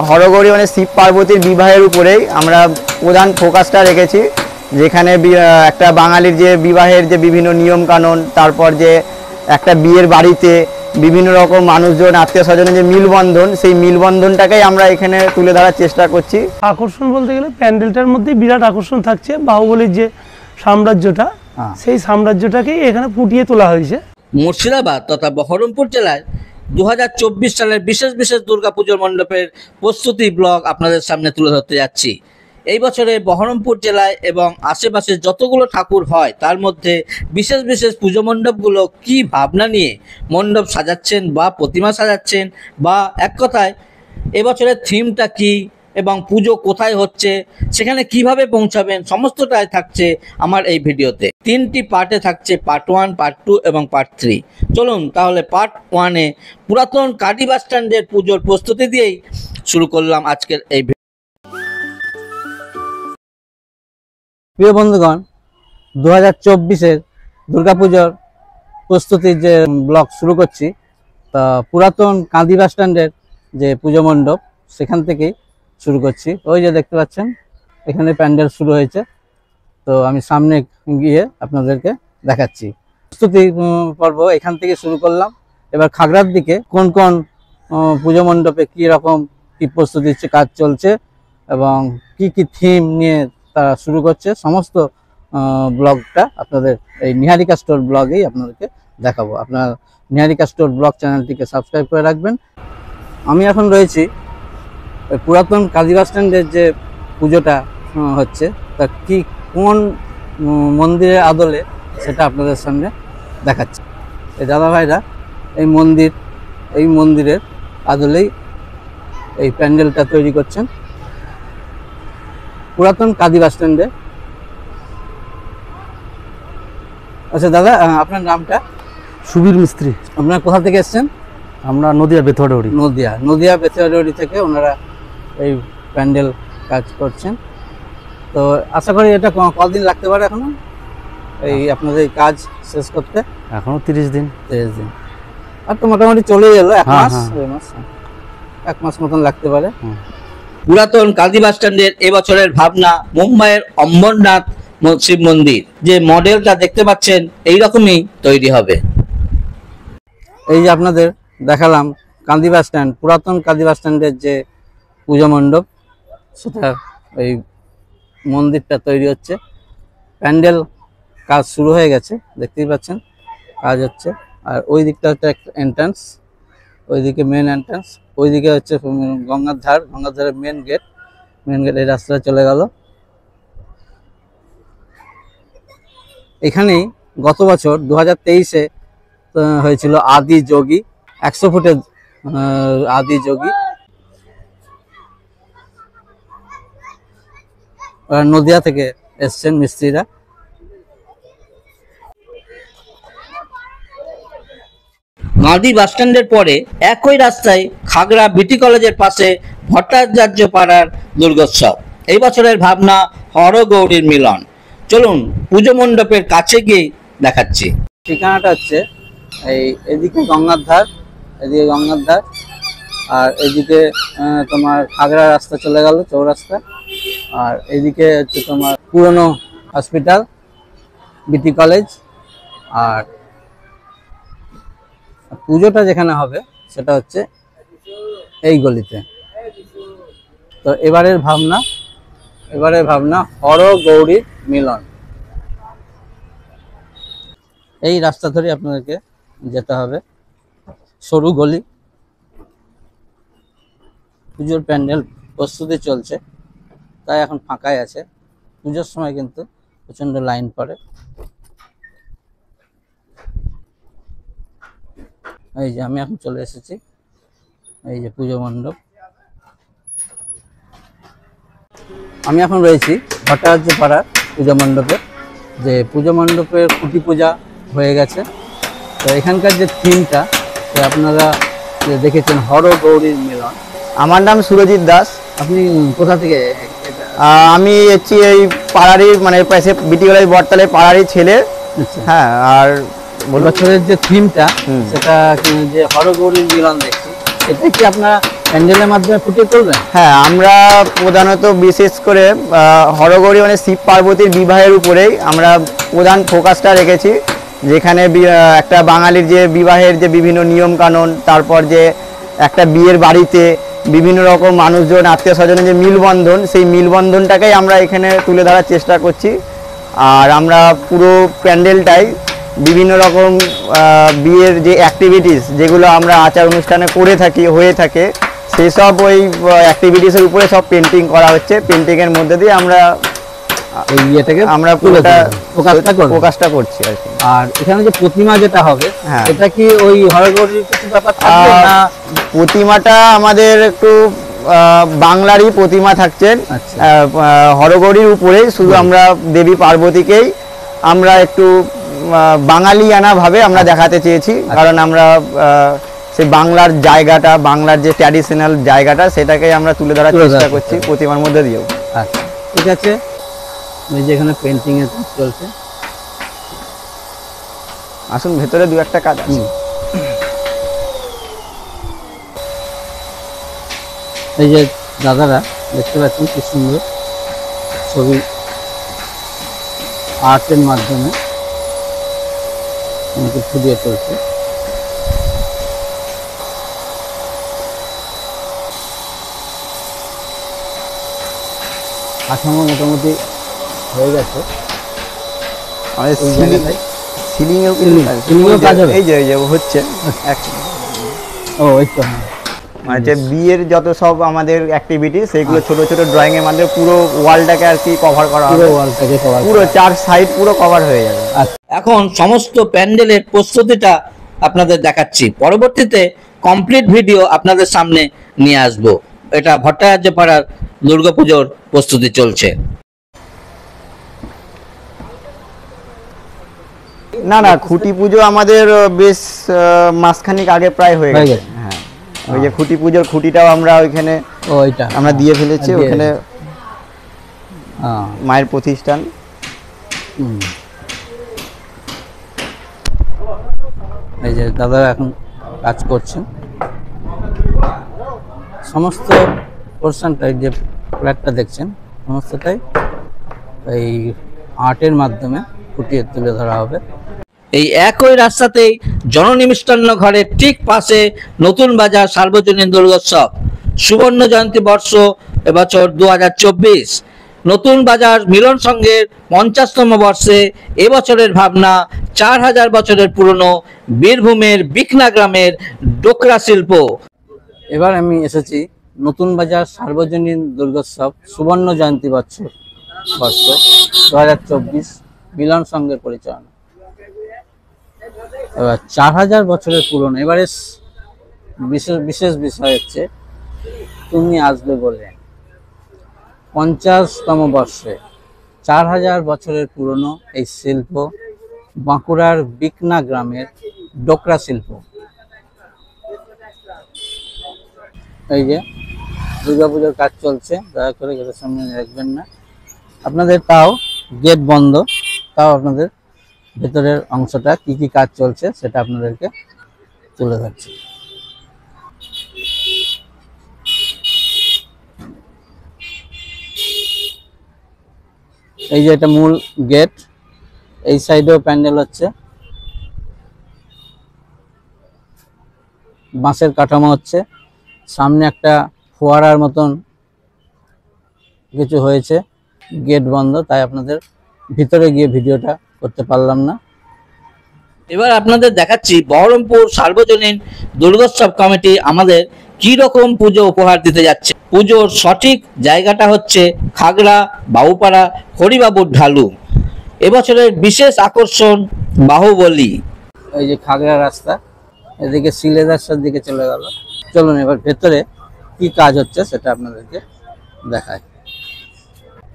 হরগৌরী মানে শিব পার্বতীর বিবাহের উপরেই আমরা প্রধান ফোকাসটা রেখেছি, যেখানে একটা বাঙালির যে বিবাহের যে বিভিন্ন নিয়ম কানুন, তারপর যে একটা বিয়ের বাড়িতে বিভিন্ন রকম মানুষজন আত্মীয় স্বজনের যে মিলবন্ধন, সেই মিলবন্ধনটাকেই আমরা এখানে তুলে ধরার চেষ্টা করছি। আকর্ষণ বলতে গেলে প্যান্ডেলটার মধ্যে বিরাট আকর্ষণ থাকছে, বাহুবলীর যে সাম্রাজ্যটা সেই সাম্রাজ্যটাকেই এখানে ফুটিয়ে তোলা হয়েছে। মুর্শিদাবাদ তথা বহরমপুর জেলায় 2024 সালের বিশেষ বিশেষ দুর্গাপুজোর মণ্ডপের প্রস্তুতি ব্লগ আপনাদের সামনে তুলে ধরতে যাচ্ছি। এই বছরে বহরমপুর জেলায় এবং আশেপাশে যতগুলো ঠাকুর হয় তার মধ্যে বিশেষ বিশেষ পুজো মণ্ডপগুলো কী ভাবনা নিয়ে মণ্ডপ সাজাচ্ছেন বা প্রতিমা সাজাচ্ছেন, বা এক কথায় এবছরের থিমটা কি এবং পুজো কোথায় হচ্ছে, সেখানে কিভাবে পৌঁছাবেন, সমস্তটাই থাকছে আমার এই ভিডিওতে। 3টি পার্টে থাকছে, পার্ট 1, পার্ট 2 এবং পার্ট 3। চলুন তাহলে পার্ট 1-এ পুরাতন কাটি বাস স্ট্যান্ডের পুজোর প্রস্তুতি দিয়েই শুরু করলাম আজকের এই ভিডিও। প্রিয় বন্ধুগণ, 2024-এর দুর্গাপুজোর প্রস্তুতির যে ব্লগ শুরু করছি, তা পুরাতন কাঁদি বাস স্ট্যান্ডের যে পুজো মণ্ডপ সেখান থেকেই শুরু করছি। ওই যে দেখতে পাচ্ছেন এখানে প্যান্ডেল শুরু হয়েছে, তো আমি সামনে গিয়ে আপনাদেরকে দেখাচ্ছি। প্রস্তুতি পর্ব এখান থেকে শুরু করলাম। এবার খাগড়ার দিকে কোন কোন পুজো মণ্ডপে কী রকম কী প্রস্তুতির কাজ চলছে এবং কি কি থিম নিয়ে তারা শুরু করছে, সমস্ত ব্লগটা আপনাদের এই নিহারিকা স্টোর ব্লগেই আপনাদেরকে দেখাবো। আপনার নিহারিকা স্টোর ব্লগ চ্যানেলটিকে সাবস্ক্রাইব করে রাখবেন। আমি এখন রয়েছি পুরাতন কাঁদি বাস স্ট্যান্ডের যে পুজোটা হচ্ছে, তা কি কোন মন্দিরের আদলে সেটা আপনাদের সামনে দেখাচ্ছি। এই দাদা ভাইরা এই মন্দিরের আদলেই এই প্যান্ডেলটা তৈরি করছেন পুরাতন কাঁদি বাস স্ট্যান্ডে। আচ্ছা দাদা, আপনার নামটা? সুবীর মিস্ত্রি। আপনারা কোথা থেকে এসছেন? আমরা নদিয়া বেথুয়াডাউরি। নদিয়া বেথুয়াডাউরি থেকে ওনারা এই প্যান্ডেল কাজ করছেন। তো আশা করি এটা কতদিন লাগতে পারে এখনো এই আপনাদের এই কাজ শেষ করতে? এখনো 30 দিন। আর তো মোটামুটি চলে গেল 1 মাস, 1 মাস মতন লাগতে পারে। পুরাতন কাঁদি বাস স্ট্যান্ডের এবছরের ভাবনা মুম্বাইয়ের অমরনাথ শিব মন্দির। যে মডেলটা দেখতে পাচ্ছেন এইরকমই তৈরি হবে। এই যে আপনাদের দেখালাম কাঁদি বাস স্ট্যান্ড, পুরাতন কাঁদি বাস স্ট্যান্ডের যে পুজো মণ্ডপ, সেটা এই মন্দিরটা তৈরি হচ্ছে। প্যান্ডেল কাজ শুরু হয়ে গেছে, দেখতেই পাচ্ছেন কাজ হচ্ছে। আর ওই দিকটা হচ্ছে একটা এন্ট্রান্স, ওইদিকে মেন এন্ট্রান্স, ওইদিকে হচ্ছে গঙ্গার ধারের মেন গেট। এই রাস্তাটা চলে গেল। এখানেই গত বছর 2023-এ হয়েছিল আদি যোগী, 100 ফুটের আদি যোগী। নদিয়া থেকে এসছেন মিস্ত্রিরা। কাঁদি বাস স্ট্যান্ডের পরে একই রাস্তায় খাগড়া বিটি কলেজের পাশে ভট্টাচার্য পাড়ার দুর্গোৎসব। এই বছরের ভাবনা হরগৌরীর মিলন। চলুন পুজো মণ্ডপের কাছে গিয়ে দেখাচ্ছি। ঠিকানাটা হচ্ছে এদিকে গঙ্গার ধার, আর এদিকে তোমার খাগড়া রাস্তা চলে গেল, চৌরাস্তা। আর এদিকে হচ্ছে তোমার পুরনো হসপিটাল, বিটি কলেজ। আর পুজোটা যেখানে হবে সেটা হচ্ছে এই গলিতে। তো এবারের ভাবনা হরগৌরীর মিলন। এই রাস্তা ধরে আপনাদেরকে যেতে হবে, সরু গলি। পুজোর প্যান্ডেল প্রস্তুতি চলছে, তাই এখন ফাঁকাই আছে। পুজোর সময় কিন্তু প্রচণ্ড লাইন পড়ে। এই যে আমি এখন চলে এসেছি এই যে পুজো মণ্ডপ। আমি এখন রয়েছি ভট্টাচার্য পাড়ার পুজো মণ্ডপে। যে পুজো মণ্ডপের খুঁটি পূজা হয়ে গেছে। তো এখানকার যে থিমটা আপনারা দেখেছেন, হরগৌরীর মিলন। আমার নাম সুরজিৎ দাস। আপনি কোথা থেকে? আমি হচ্ছি এই পাড়ারই, মানে পাশে বিটি কলেজ বটতলের পাড়ারই ছেলে। হ্যাঁ, আর বছরের যে থিমটা সেটা যে হরগৌরীর মিলন দেখছি, এটা কি আপনারা প্যান্ডেলের মাধ্যমে ফুটিয়ে তুলবেন? হ্যাঁ, আমরা প্রধানত বিশেষ করে হরগৌরী মানে শিব পার্বতীর বিবাহের উপরেই আমরা প্রধান ফোকাসটা রেখেছি, যেখানে একটা বাঙালির যে বিবাহের যে বিভিন্ন নিয়ম কানুন, তারপর যে একটা বিয়ের বাড়িতে বিভিন্ন রকম মানুষজন আত্মীয় স্বজনের যে মিলবন্ধন, সেই মিলবন্ধনটাকেই আমরা এখানে তুলে ধরার চেষ্টা করছি। আর আমরা পুরো প্যান্ডেলটাই বিভিন্ন রকম বিয়ের যে অ্যাক্টিভিটিস যেগুলো আমরা আচার অনুষ্ঠানে করে থাকি, হয়ে থাকে, সেই সব ওই অ্যাক্টিভিটিসের উপরে সব পেন্টিং করা হচ্ছে। পেন্টিংয়ের মধ্যে দিয়ে আমরা এই ইয়েটাকে আমরা পুরোটা প্রকাশটা করছি আর কি। আর এখানে যে প্রতিমা যেটা হবে, হ্যাঁ। এটা কি ওই হরগৌরীর কিছু ব্যাপার থাকবে না? প্রতিমাটা আমাদের একটু বাংলারই প্রতিমা থাকছেন। আচ্ছা। হরগৌরীর উপরেই শুধু আমরা দেবী পার্বতীকেই আমরা একটু বাঙালিয়ানা ভাবে আমরা দেখাতে চেয়েছি, কারণ আমরা সেই বাংলার জায়গাটা, বাংলার যে ট্র্যাডিশনাল জায়গাটা, সেটাকেই আমরা তুলে ধরার চেষ্টা করছি প্রতিমার মধ্যে দিয়েও। আচ্ছা, ঠিক আছে। এই যে এখানে পেন্টিং এর কাজ চলছে, আসুন ভেতরে দু একটা কাজ আছে। এই যে দাদারা দেখতে পাচ্ছেন কি সুন্দর ছবি আর্টের মাধ্যমে ফুটিয়ে চলছে। কাঠামো মোটামুটি হয়ে গেছে। আমাদের এই জায়গাটায় সিলিংয়েও সিলিংয়েও কাজ হবে? এই যে হচ্ছে ও এই তো, হ্যাঁ। মানে যে বিয়ের যত সব আমাদের অ্যাক্টিভিটি, সেগুলো ছোট ছোট ড্রয়িং এর মাধ্যমে পুরো ওয়ালটাকে আর কি কভার করা হবে। পুরো ওয়ালটাকে কভার, পুরো 4 সাইড পুরো কভার হয়ে যাবে। এখন সমস্ত প্যান্ডেলের প্রস্তুতিটা আপনাদের দেখাচ্ছি, পরবর্তীতে কমপ্লিট ভিডিও আপনাদের সামনে নিয়ে আসব। এটা ভট্টাচার্য পাড়ার দুর্গাপুজোর প্রস্তুতি চলছে। না না, খুঁটি পুজো আমাদের বেশ মাসখানিক আগে প্রায় হয়ে হয়ে গেছে। গেছে। হ্যাঁ, ওই যে খুঁটি পুজোর খুঁটিটাও আমরা ওইখানে ও এটা আমরা দিয়ে ফেলেছি। দিয়ে ওখানে হ্যাঁ। মায়ের প্রতিষ্ঠান। হুম। এই যে দাদারা এখন কাজ করছেন, সমস্ত পোর্শনটাই যে ফ্ল্যাটটা দেখছেন সমস্তটাই এই আর্টের মাধ্যমে ফুটিয়ে তুলে ধরা হবে। এই একই রাস্তাতেই জননী মিষ্টান্ন ঘরের ঠিক পাশে নতুন বাজার সার্বজনীন দুর্গোৎসব সুবর্ণ জয়ন্তী বর্ষ এবছর 2024। নতুন বাজার মিলন সংঘের 50তম বর্ষে এবছরের ভাবনা 4000 বছরের পুরনো বীরভূমের বিকনা গ্রামের ডোকরা শিল্প। এবার আমি এসেছি নতুন বাজার সার্বজনীন দুর্গোৎসব সুবর্ণ জয়ন্তী বর্ষ 2024 মিলন সংঘের পরিচালনা। এবার 4000 বছরের পুরনো। এবারে বিশেষ বিষয় হচ্ছে তুমি আসবে বলে 50তম বর্ষে 4000 বছরের পুরনো এই শিল্প বাঁকুড়ার বিকনা গ্রামের ডোকরা শিল্প। এই যে দুর্গাপুজোর কাজ চলছে, দয়া করে গেটের সামনে রাখবেন না আপনাদের, তাও গেট বন্ধ, তাও আপনাদের ভেতরের অংশটা কি কি কাজ চলছে সেটা আপনাদেরকে তুলে ধরছি। এই যে এটা মূল গেট, এই সাইডেও প্যান্ডেল হচ্ছে, বাঁশের কাঠামো হচ্ছে, সামনে একটা ফোয়ারার মতন কিছু হয়েছে, গেট বন্ধ, তাই আপনাদের ভিতরে গিয়ে ভিডিওটা করতে পারলাম না। এবার আপনাদের দেখাচ্ছি বহরমপুর সার্বজনীন দুর্গোৎসব কমিটি আমাদের কি রকম পুজো উপহার দিতে যাচ্ছে। পুজোর সঠিক জায়গাটা হচ্ছে খাগড়া বাবুপাড়া হরিবাবুর ঢালু। এবছরের বিশেষ আকর্ষণ বাহুবলী। এই যে খাগড়া রাস্তা, এদিকে সিলেট রাস্তার দিকে চলে গেল। চলুন এবার ভেতরে কি কাজ হচ্ছে সেটা আপনাদেরকে দেখায়।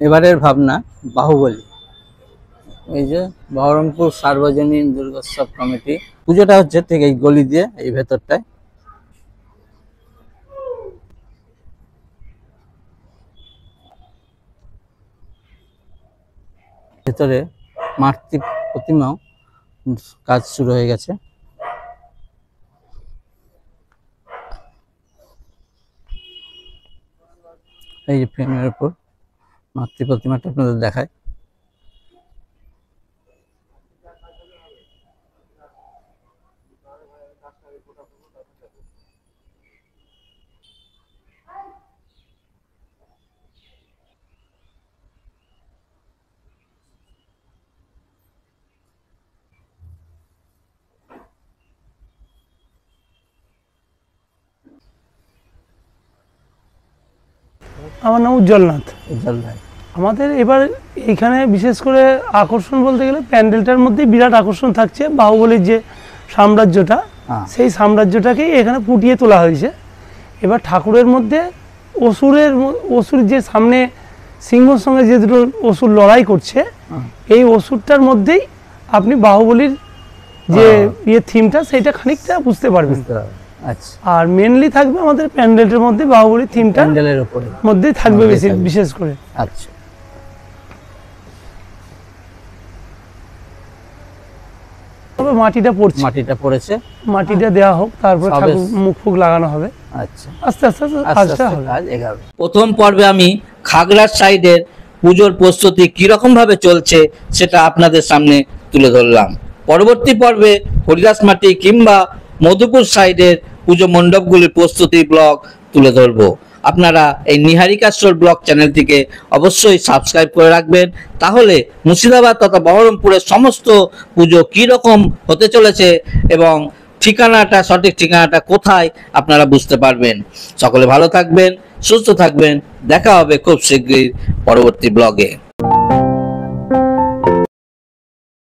এবারের ভাবনা বাহুবলী। এই যে বহরমপুর সার্বজনীন দুর্গোৎসব কমিটি পুজোটা হচ্ছে ঠিক এই গলি দিয়ে এই ভেতরটায়। ভেতরে মাতৃ প্রতিমাও কাজ শুরু হয়ে গেছে। এই যে ফ্রেমের উপর মাতৃ প্রতিমাটা আপনাদের দেখায়। আমার নাম উজ্জ্বলনাথ। উজ্জ্বল ভাই, আমাদের এবার এখানে বিশেষ করে আকর্ষণ বলতে গেলে প্যান্ডেলটার মধ্যেই বিরাট আকর্ষণ থাকছে বাহুবলীর যে সাম্রাজ্যটা, সেই সাম্রাজ্যটাকেই এখানে ফুটিয়ে তোলা হয়েছে। এবার ঠাকুরের মধ্যে অসুর যে সামনে সিংহর সঙ্গে যে দুটো অসুর লড়াই করছে, এই অসুরটার মধ্যেই আপনি বাহুবলীর যে থিমটা সেইটা খানিকটা বুঝতে পারবেন। আচ্ছা, আর মেনলি থাকবে আমাদের প্যান্ডেলের মধ্যে বাহুবলীর থিমটা প্যান্ডেলের উপরে মধ্যেই থাকবে বিশেষ করে। আচ্ছা, তবে মাটিটা পড়েছে, মাটিটা দেওয়া হোক, তারপর ঠাকুর মুখ ফুক লাগানো হবে। আচ্ছা, আস্তে আস্তে কাজটা হবে। কাজ এগাবে। প্রথম পর্বে আমি খাগড়ার সাইডের পুজোর প্রস্তুতি কিরকম ভাবে চলছে সেটা আপনাদের সামনে তুলে ধরলাম। পরবর্তী পর্বে হরিদাসমাটি কিংবা মধুপুর সাইডের পুজো মণ্ডপগুলির প্রস্তুতি ব্লগ তুলে ধরবো। আপনারা এই নিহারিকা স্টোর ব্লগ চ্যানেলটিকে অবশ্যই সাবস্ক্রাইব করে রাখবেন, তাহলে মুর্শিদাবাদ তথা বহরমপুরের সমস্ত পুজো কীরকম হতে চলেছে এবং সঠিক ঠিকানাটা কোথায় আপনারা বুঝতে পারবেন। সকলে ভালো থাকবেন, সুস্থ থাকবেন, দেখা হবে খুব শীঘ্রই পরবর্তী ব্লগে।